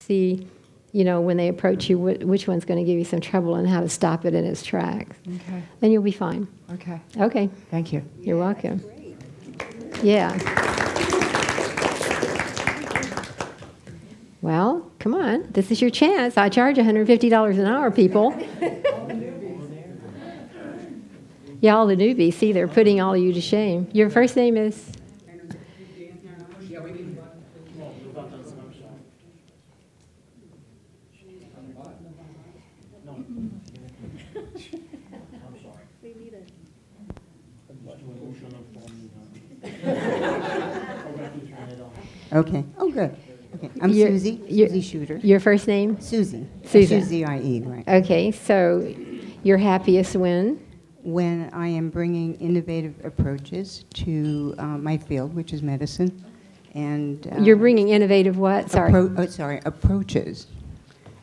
see, when they approach you, which one's going to give you some trouble and how to stop it in its tracks. Okay. Then you'll be fine. Okay. Okay. Thank you. You're welcome. Yeah. Well, come on. This is your chance. I charge $150 an hour, people. Yeah, all the newbies. See, they're putting all of you to shame. Your first name is? Okay. Oh, good. Okay. I'm Susie. Susie Shooter. Your first name? Susie. Susan. S-U-Z-I-E, right. Okay, so you're happiest when? When I am bringing innovative approaches to my field, which is medicine. And you're bringing innovative what? Sorry. Approaches.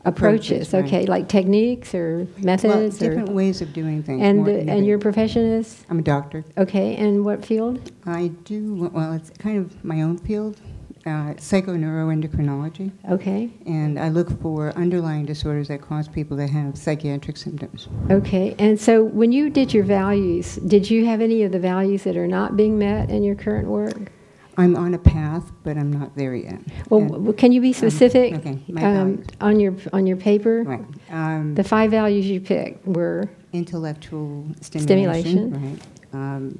Approaches, right. Okay, like techniques or methods? Well, different ways of doing things. And your profession is? I'm a doctor. Okay, and what field? I do, well, it's kind of my own field, psychoneuroendocrinology. Okay. And I look for underlying disorders that cause people to have psychiatric symptoms. Okay, and so when you did your values, did you have any of the values that are not being met in your current work? I'm on a path, but I'm not there yet. Well, can you be specific? Okay, on your paper? Right. The 5 values you picked were? Intellectual stimulation. Right.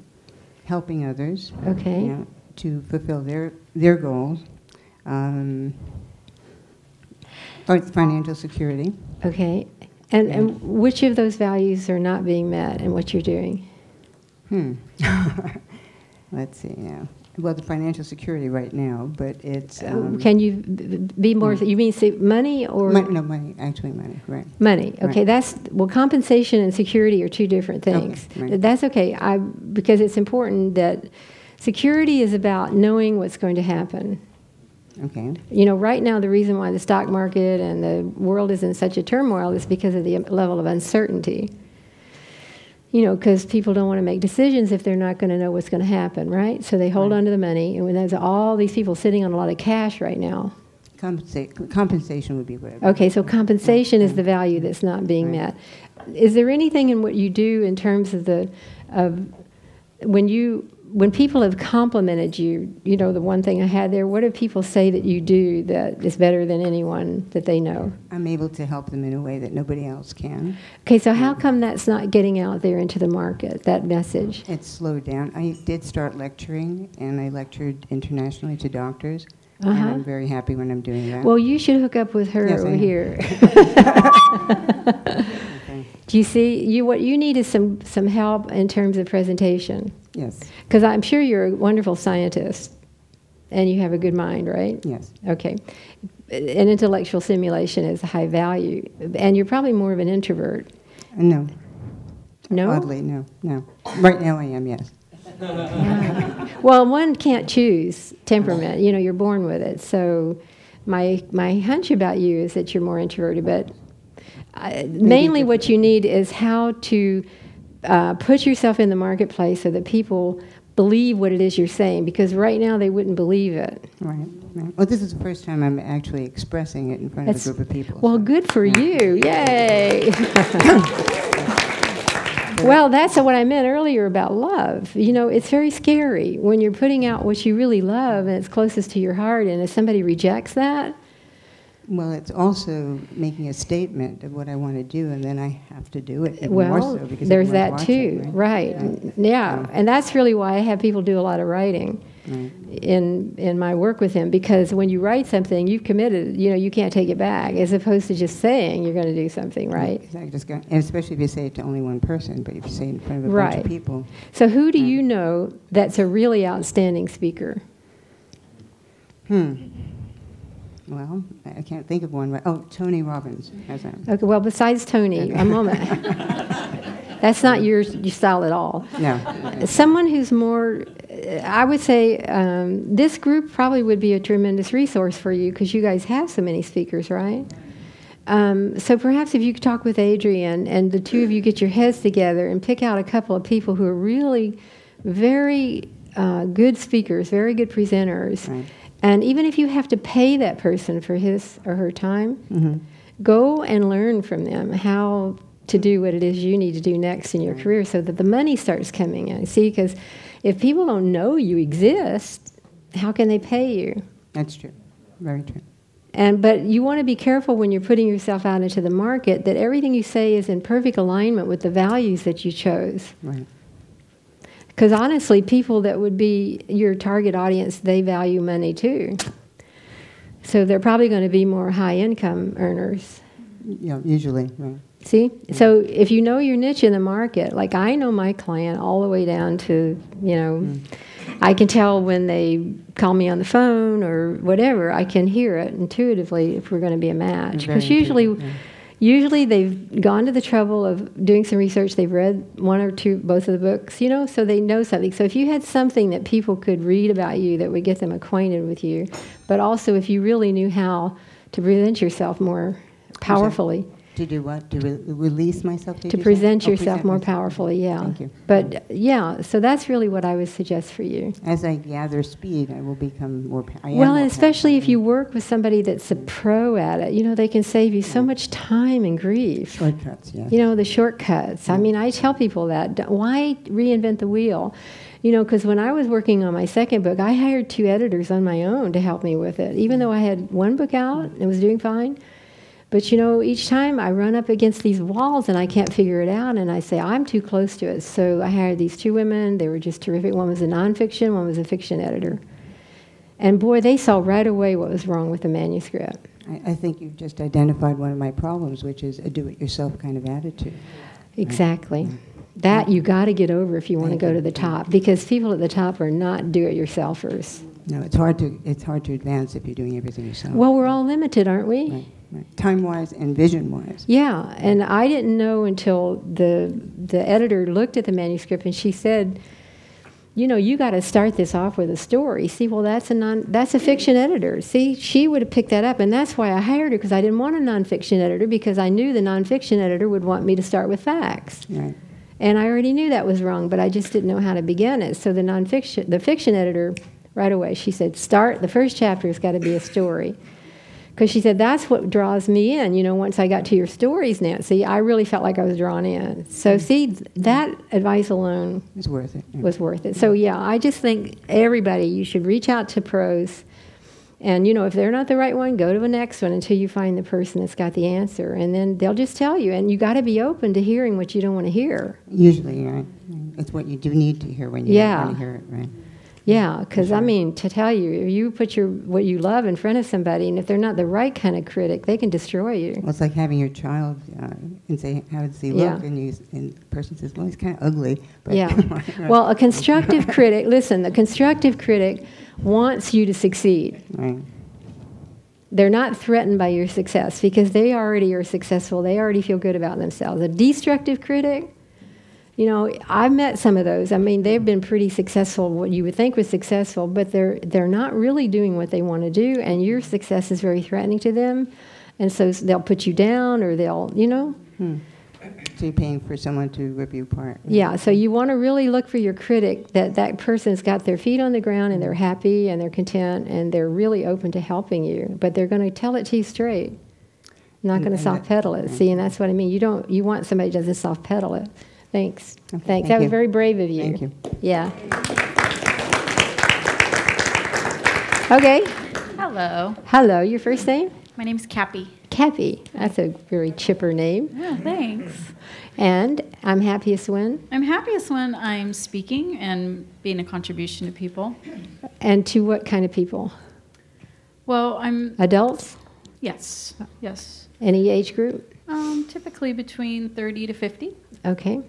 Helping others. Okay. To fulfill their goals. Financial security. Okay. And which of those values are not being met in what you're doing? Let's see, Well, the financial security right now, but it's... can you be more... You mean money or... No, money, actually money, right. Money, okay. Right. Well, compensation and security are two different things. Okay, right. That's okay, because it's important that security is about knowing what's going to happen. Okay. Right now the reason why the stock market and the world is in such a turmoil is because of the level of uncertainty. Because people don't want to make decisions if they're not going to know what's going to happen, right? So they hold on to the money, and when there's all these people sitting on a lot of cash right now. Compensation would be whatever. Okay, so compensation is the value that's not being met. Is there anything in what you do in terms of when people have complimented you, the one thing I had there, what do people say that you do that is better than anyone that they know? I'm able to help them in a way that nobody else can. Okay, so how come that's not getting out there into the market, that message? It's slowed down. I did start lecturing, and I lectured internationally to doctors. And I'm very happy when I'm doing that. Well, you should hook up with her over here. Okay. Do you see? What you need is some help in terms of presentation. Yes. Because I'm sure you're a wonderful scientist, and you have a good mind, right? Yes. Okay. An intellectual stimulation is a high value, and you're probably more of an introvert. No. No? Oddly, no. Right now I am, yes. Well, one can't choose temperament. You're born with it. So my hunch about you is that you're more introverted, but mainly what you need is how to put yourself in the marketplace so that people believe what it is you're saying, because right now they wouldn't believe it. Right. Well, this is the first time I'm actually expressing it in front of a group of people. Well, good for you. Yay. Well, that's what I meant earlier about love. It's very scary when you're putting out what you really love and it's closest to your heart, and if somebody rejects that. Well, it's also making a statement of what I want to do, and then I have to do it even more so because there's that watching, too, right? Yeah, and that's really why I have people do a lot of writing in my work with them, because when you write something, you've committed. You can't take it back, as opposed to just saying you're going to do something, right? Exactly. And especially if you say it to only one person, but if you say it in front of a bunch of people. So who do you know that's a really outstanding speaker? Well, I can't think of one. Oh, Tony Robbins has that. Okay, well, besides Tony, a moment. That's not your style at all. No. Someone who's more, I would say, this group probably would be a tremendous resource for you, because you guys have so many speakers, right? So perhaps if you could talk with Adrian, and the two of you get your heads together and pick out a couple of people who are really very good speakers, very good presenters. Right. And even if you have to pay that person for his or her time, go and learn from them how to do what it is you need to do next in your career so that the money starts coming in. See, because if people don't know you exist, how can they pay you? That's true. Very true. But you want to be careful when you're putting yourself out into the market that everything you say is in perfect alignment with the values that you chose. Right. Because honestly, people that would be your target audience, they value money too. So they're probably going to be more high-income earners. Yeah, usually, right. See? So if you know your niche in the market, like I know my client all the way down to, I can tell when they call me on the phone or whatever, I can hear it intuitively if we're going to be a match. Because usually they've gone to the trouble of doing some research, they've read one or two, both of the books, so they know something. So if you had something that people could read about you that would get them acquainted with you, but also if you really knew how to present yourself more powerfully. To do what? To release myself? To present yourself more powerfully, yeah. Thank you. But, so that's really what I would suggest for you. As I gather speed, I will become more powerful. Well, and especially if you work with somebody that's a pro at it, they can save you so much time and grief. Shortcuts, yes. The shortcuts. I mean, I tell people that. Why reinvent the wheel? Because when I was working on my second book, I hired 2 editors on my own to help me with it, even though I had one book out and it was doing fine. But, each time I run up against these walls and I can't figure it out, and I say, I'm too close to it. So I hired these 2 women. They were just terrific. One was a nonfiction, one was a fiction editor. And, boy, they saw right away what was wrong with the manuscript. I think you've just identified one of my problems, which is a do-it-yourself kind of attitude. Exactly. That you got to get over if you want to go to the top, because people at the top are not do-it-yourselfers. No, it's hard to advance if you're doing everything yourself. Well, we're all limited, aren't we? Right. Time-wise and vision-wise. Yeah, and I didn't know until the editor looked at the manuscript and she said, you got to start this off with a story. See, well, that's a fiction editor. See, she would have picked that up, and that's why I hired her, because I didn't want a nonfiction editor, because I knew the nonfiction editor would want me to start with facts. Right. And I already knew that was wrong, but I just didn't know how to begin it. So the fiction editor, right away, she said, the first chapter has got to be a story. Because she said, that's what draws me in. Once I got to your stories, Nancy, I really felt like I was drawn in. So, see, that advice alone was worth it. Was worth it. So, I just think everybody, you should reach out to pros. And, if they're not the right one, go to the next one until you find the person that's got the answer. And then they'll just tell you. And you got to be open to hearing what you don't want to hear. Usually, right? It's what you do need to hear when you don't want to hear it, right? Yeah, because, sure. To tell you, if you put what you love in front of somebody, and if they're not the right kind of critic, they can destroy you. Well, it's like having your child and say, how does he look? And the person says, well, he's kind of ugly. But yeah. Well, a constructive critic, listen, the constructive critic wants you to succeed. Right. They're not threatened by your success because they already are successful. They already feel good about themselves. A destructive critic, I've met some of those. They've been pretty successful, what you would think was successful, but they're not really doing what they want to do, and your success is very threatening to them, and so they'll put you down, or they'll. So you're paying for someone to rip you apart. Yeah, so you want to really look for your critic, that person's got their feet on the ground, and they're happy, and they're content, and they're really open to helping you, but they're going to tell it to you straight. Not going to soft pedal it. See, and that's what I mean. You want somebody who doesn't soft pedal it. Thanks. Okay, Thanks. That was very brave of you. Thank you. Yeah. Okay. Hello. Hello. Your first name? My name's Cappy. Cappy. That's a very chipper name. Yeah, thanks. And I'm happiest when? I'm happiest when I'm speaking and being a contribution to people. And to what kind of people? Well, I'm... Adults? Yes. Yes. Any age group? Typically between 30 to 50. Okay.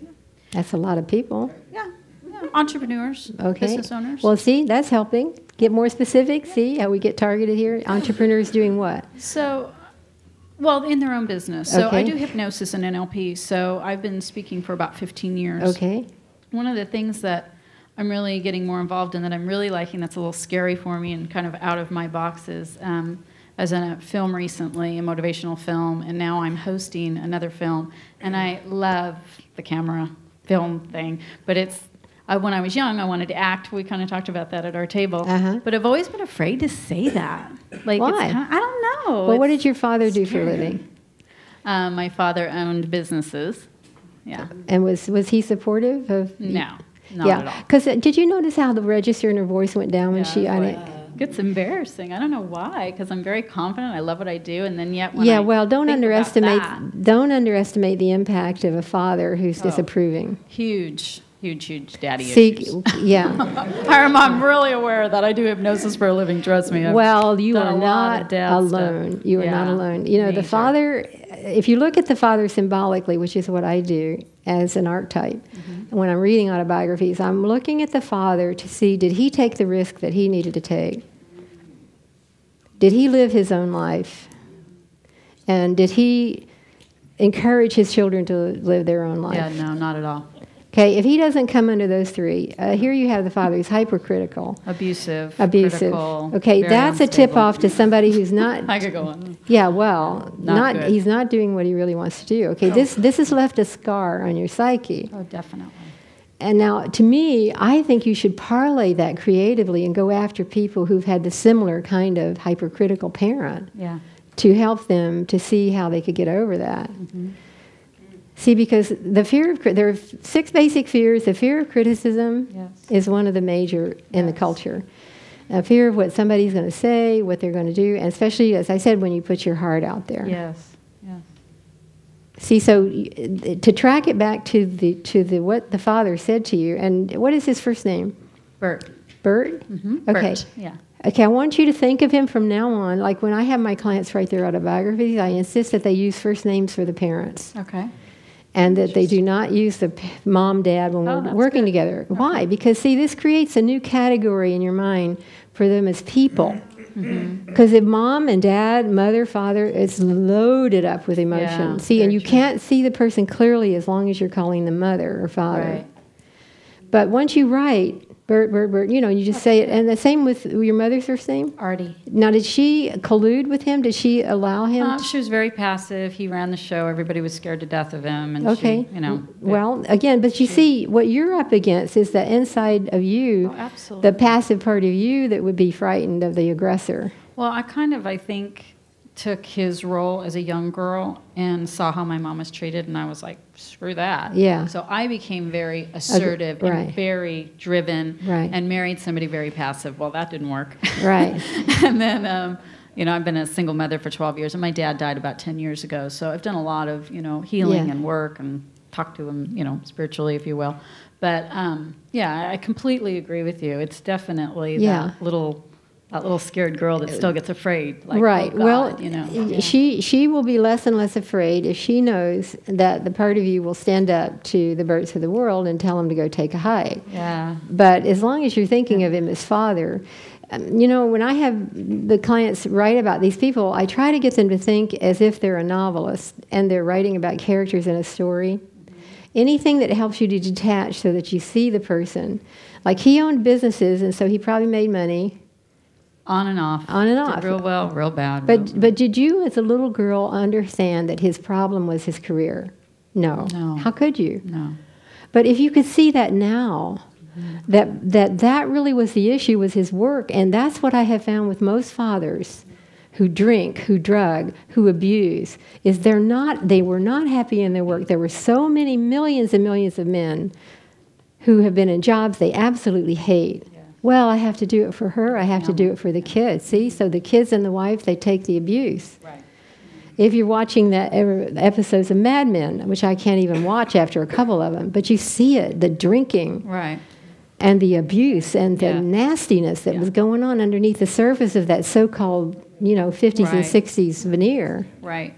That's a lot of people. Yeah. Entrepreneurs. Okay. Business owners. Well, see, that's helping. Get more specific. See how we get targeted here? Entrepreneurs doing what? So, in their own business. So Okay. I do hypnosis and NLP. So I've been speaking for about 15 years. Okay. One of the things that I'm really getting more involved in that I'm really liking that's a little scary for me and kind of out of my box is as in a film recently, a motivational film, and now I'm hosting another film. And I love the camera film thing, but when I was young, I wanted to act. We kind of talked about that at our table. Uh-huh. But I've always been afraid to say that. Like, Why? It's kinda, I don't know. Well, what did your father do for a living? My father owned businesses. Yeah. And was he supportive of? No, not at all. Because did you notice how the register in her voice went down when she? It's embarrassing. I don't know why, because I'm very confident. I love what I do, and then yet when I well, don't think underestimate about that, don't underestimate the impact of a father who's disapproving. huge daddy See, issues. yeah. I'm really aware of that. I do hypnosis for a living. Trust me. Well, you done are a lot of not dad alone. stuff. You are not Yeah, alone. You know, the major. father, if you look at the father symbolically, which is what I do as an archetype, when I'm reading autobiographies, I'm looking at the father to see, did he take the risk that he needed to take? Did he live his own life? And did he encourage his children to live their own life? Yeah, no, not at all. Okay, if he doesn't come under those three, here you have the father who's hypercritical. Abusive. Critical. Okay, very that's a unstable. tip-off to somebody who's not... I could go on. Yeah, well, Not good. he's not doing what he really wants to do. Okay, this has left a scar on your psyche. Oh, definitely. And now, to me, I think you should parlay that creatively and go after people who've had the similar kind of hypercritical parent Yeah. to help them to see how they could get over that. See, because the fear of there are 6 basic fears. The fear of criticism is one of the major in the culture. A fear of what somebody's going to say, what they're going to do, and especially, as I said, when you put your heart out there. Yes. See, so to track it back to the what the father said to you, and what is his first name? Bert. Bert? Okay. Bert. Yeah. Okay, I want you to think of him from now on. Like when I have my clients write their autobiographies, I insist that they use first names for the parents. Okay. And that they do not use the mom, dad when we're working together. Why? Because, see, this creates a new category in your mind for them as people. Because if mom and dad, mother, father, it's loaded up with emotion. See, and you can't see the person clearly as long as you're calling them mother or father. Right. But once you write, Bert, you know, you just say it. And the same with your mother's first name? Artie. Now, did she collude with him? Did she allow him? She was very passive. He ran the show. Everybody was scared to death of him. And Okay. she, you know. Well, again, but you see, what you're up against is the inside of you, absolutely. the passive part of you that would be frightened of the aggressor. Well, I think, took his role as a young girl and saw how my mom was treated, and I was like, screw that. Yeah. So I became very assertive Right. and very driven, Right. and married somebody very passive. Well, that didn't work. Right. And then, you know, I've been a single mother for 12 years, and my dad died about 10 years ago. So I've done a lot of, you know, healing and work and talked to him, you know, spiritually, if you will. But, yeah, I completely agree with you. It's definitely that little scared girl that still gets afraid. Like, right. Oh God, well, you know. she will be less and less afraid if she knows that the part of you will stand up to the Berts of the world and tell them to go take a hike. Yeah. But as long as you're thinking of him as father, you know, when I have the clients write about these people, I try to get them to think as if they're a novelist and they're writing about characters in a story. Anything that helps you to detach so that you see the person. Like he owned businesses, and so he probably made money. On and off. On and off. Did real well, real bad. But did you, as a little girl, understand that his problem was his career? No. No. How could you? No. But if you could see that now, that really was the issue, was his work. And that's what I have found with most fathers who drink, who drug, who abuse, is they were not happy in their work. There were so many millions and millions of men who have been in jobs they absolutely hate. Well, I have to do it for her. I have to do it for the kids. See? So the kids and the wife, they take the abuse. Right. If you're watching the episodes of Mad Men, which I can't even watch after a couple of them, but you see it, the drinking Right. and the abuse and the nastiness that was going on underneath the surface of that so-called, you know, 50s and 60s veneer. Right.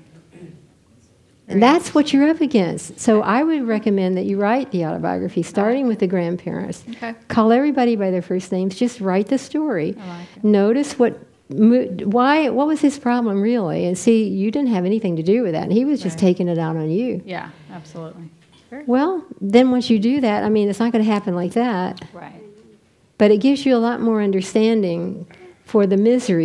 And that's what you're up against. So I would recommend that you write the autobiography, starting with the grandparents. Okay. Call everybody by their first names. Just write the story. I like it. Notice what was his problem really, and see, you didn't have anything to do with that. And he was just taking it out on you. Yeah, absolutely. Well, then once you do that, I mean, it's not going to happen like that. Right. But it gives you a lot more understanding for the misery